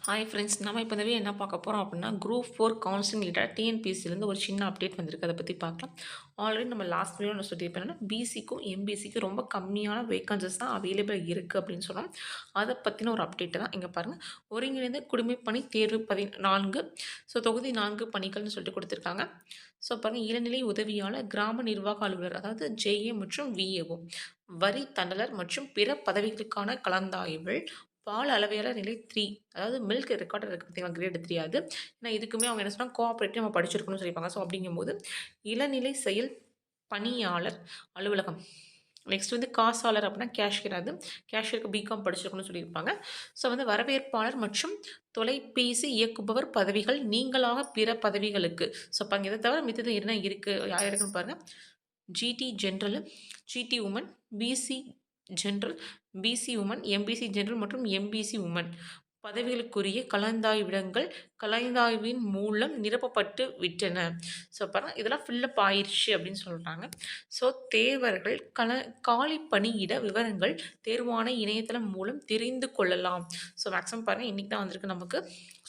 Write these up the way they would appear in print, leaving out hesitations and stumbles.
Hi friends, நம்ம இப்போ இந்த என்ன பார்க்க போகிறோம் அப்படின்னா, குரூப் 4 கவுன்சிலிங் ரிலேட்டட் டிஎன்பிஎஸ்சிலேருந்து ஒரு சின்ன அப்டேட் வந்திருக்கு. அதை பற்றி பார்க்கலாம். ஆல்ரெடி நம்ம லாஸ்ட் வீடியோ நான் சொல்லியிருப்பேன் என்னன்னா, பிசிக்கும் எம்பிசிக்கும் ரொம்ப கம்மியான வேகன்சஸ் தான் அவைலபிள் இருக்குது அப்படின்னு சொன்னோம். அதை பற்றின ஒரு அப்டேட் தான் இங்கே பாருங்கள். ஒருங்கிணைந்த குடிமைப்பணி தேர்வு 14 தொகுதி 4 பணிகள்னு சொல்லிட்டு கொடுத்துருக்காங்க. பாருங்கள், இளநிலை உதவியாளர், கிராம நிர்வாக அலுவலர் அதாவது ஜேஏ மற்றும் விஏஓ, வரி தண்டலர் மற்றும் பிற பதவிகளுக்கான கலந்தாய்வு, பால் அளவையாளர் நிலை 3 அதாவது மில்க் ரெக்கார்டர் இருக்குது பார்த்தீங்களா, கிரேட் 3 அது. ஏன்னா இதுக்குமே அவங்க என்ன சொன்னால் கோஆப்ரேட்டிவ் நம்ம படிச்சிருக்கணும்னு சொல்லியிருப்பாங்க. அப்படிங்கும்போது இளநிலை செயல் பணியாளர் அலுவலகம். நெக்ஸ்ட் காசாளர் அப்படின்னா கேஷியர், அது கேஷியருக்கு பிகாம் படிச்சிருக்கணும்னு சொல்லியிருப்பாங்க. வரவேற்பாளர் மற்றும் தொலைபேசி இயக்குபவர் பதவிகள் நீங்களாக பிற பதவிகளுக்கு. அப்போ அங்கே இதை தவிர மித்தது என்ன இருக்குது, யார் இருக்குன்னு பாருங்கள். GT general, GT woman, BC general, BC woman, MBC general மற்றும் எம்பிசி உமன் பதவிகளுக்குரிய கலந்தாய்விடங்கள் கலந்தாய்வின் மூலம் நிரப்பப்பட்டு விட்டன. பாருங்கள், இதெல்லாம் ஃபில்லப் ஆயிடுச்சு அப்படின்னு சொல்கிறாங்க. தேர்வர்கள் காலி பணியிட விவரங்கள் தேர்வான இணையதளம் மூலம் தெரிந்து கொள்ளலாம். மேக்ஸிமம் பாருங்கள், இன்றைக்கி தான் வந்திருக்கு நமக்கு.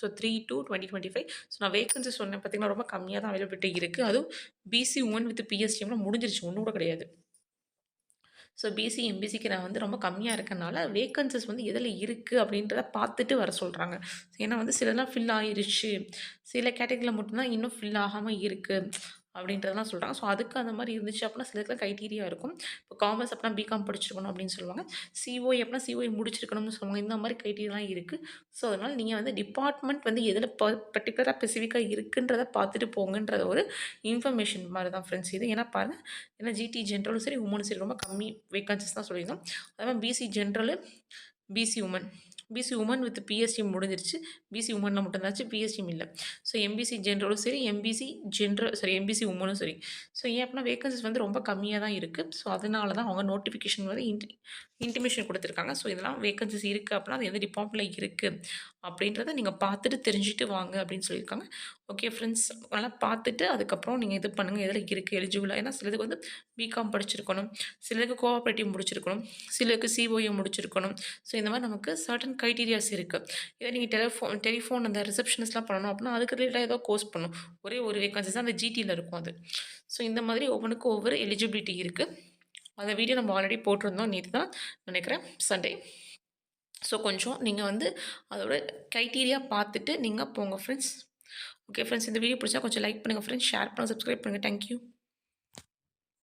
3/2/2025. நான் வேகன்சி சொன்னேன் பார்த்தீங்கன்னா, ரொம்ப கம்மியாக தான் அவைலபிலிட்டி இருக்குது. அதுவும் பிசி உமன் வித் பிஎஸ்டிஎம்லாம் முடிஞ்சிருச்சு, ஒன்றும் கூட கிடையாது. பிசி, எம்பிசிக்கு நான் ரொம்ப கம்மியாக இருக்கனால வேக்கன்சஸ் எதில் இருக்குது அப்படின்றத பார்த்துட்டு வர சொல்கிறாங்க. ஏன்னா சிலலாம் ஃபில் ஆயிருச்சு, சில கேட்டகரியில் மட்டும்தான் இன்னும் ஃபில் ஆகாமல் இருக்குது அப்படின்றதெல்லாம் சொல்கிறாங்க. அதுக்கு அந்த மாதிரி இருந்துச்சு அப்படின்னா சிலருக்குலாம் க்ரைட்டீரியா இருக்கும். இப்போ காமர்ஸ் அப்படின்னா பிகாம் படிச்சிருக்கணும் அப்படின்னு சொல்லுவாங்க. சிஓஏ அப்படின்னா சிஓஏ முடிச்சிருக்கணும்னு சொல்லுவாங்க. இந்த மாதிரி க்ரைட்டீரியாலாம் இருக்குது. அதனால் நீங்கள் டிபார்ட்மெண்ட் எதில் பர்டிகுலராக ஸ்பெசிஃபிக்காக இருக்குன்றதை பார்த்துட்டு போங்கன்றத ஒரு இன்ஃபர்மேஷன் மாதிரி தான் ஃப்ரெண்ட்ஸ் இது. ஏன்னா பாருங்கள், ஏன்னா ஜிடி ஜென்ரலும் சரி உமனும் சரி ரொம்ப கம்மி வேகன்சிஸ் தான் சொல்லியிருந்தோம். அதே மாதிரி BC general, BC woman, BC woman with PSTM முடிஞ்சிருச்சு. பிசி உமனில் மட்டும்தாச்சு, பிஎஸ்டிஎம் இல்லை. எம்பிசி ஜென்ரலும் சரி, எம்பிசி உமனும் சரி. ஏன் அப்படின்னா வேகன்சிஸ் ரொம்ப கம்மியாக தான் இருக்குது. அதனால தான் அவங்க நோட்டிஃபிகேஷன் இன்டிமேஷன் கொடுத்துருக்காங்க. இதெல்லாம் வேகன்சிஸ் இருக்குது அப்படின்னா அது எந்த டிபார்ட்மெண்ட்டில் இருக்குது அப்படின்றத நீங்கள் பார்த்துட்டு தெரிஞ்சுட்டு வாங்க அப்படின்னு சொல்லியிருக்காங்க. ஓகே ஃப்ரெண்ட்ஸ், அதெல்லாம் பார்த்துட்டு அதுக்கப்புறம் நீங்கள் இது பண்ணுங்கள், எதில் இருக்குது எலிஜிபிளாக. ஏன்னா சிலருக்கு பிகாம் படிச்சிருக்கணும், சிலருக்கு கோஆப்ரேட்டிவ் முடிச்சிருக்கணும், சிலருக்கு சிஓஏ முடிச்சிருக்கணும். இந்த மாதிரி நமக்கு சர்டன் க்ரைட்டீரியாஸ் இருக்குது. இதை நீங்கள் டெலிஃபோன் அந்த ரிசப்ஷனிஸ்ட்லாம் பண்ணணும் அப்படின்னா அதுக்கு ரிலேட்டாக ஏதோ கோர்ஸ் பண்ணணும். ஒரே ஒரு வேகன்சிஸ் தான் அந்த ஜிடியில் இருக்கும் அது. இந்த மாதிரி ஒவ்வொன்றுக்கும் ஒவ்வொரு எலிஜிபிலிட்டி இருக்குது. அந்த வீடியோ நம்ம ஆல்ரெடி போட்டிருந்தோம், நேற்று தான் நினைக்கிறேன், சண்டே. கொஞ்சம் நீங்கள் அதோட க்ரைட்டீரியா பார்த்துட்டு நீங்கள் போங்க ஃப்ரெண்ட்ஸ். ஓகே ஃப்ரெண்ட்ஸ், இந்த வீடியோ பிடிச்சா கொஞ்சம் லைக் பண்ணுங்கள் ஃப்ரெண்ட்ஸ், ஷேர் பண்ணுங்கள், சப்ஸ்கிரைப் பண்ணுங்கள். தேங்க்யூ.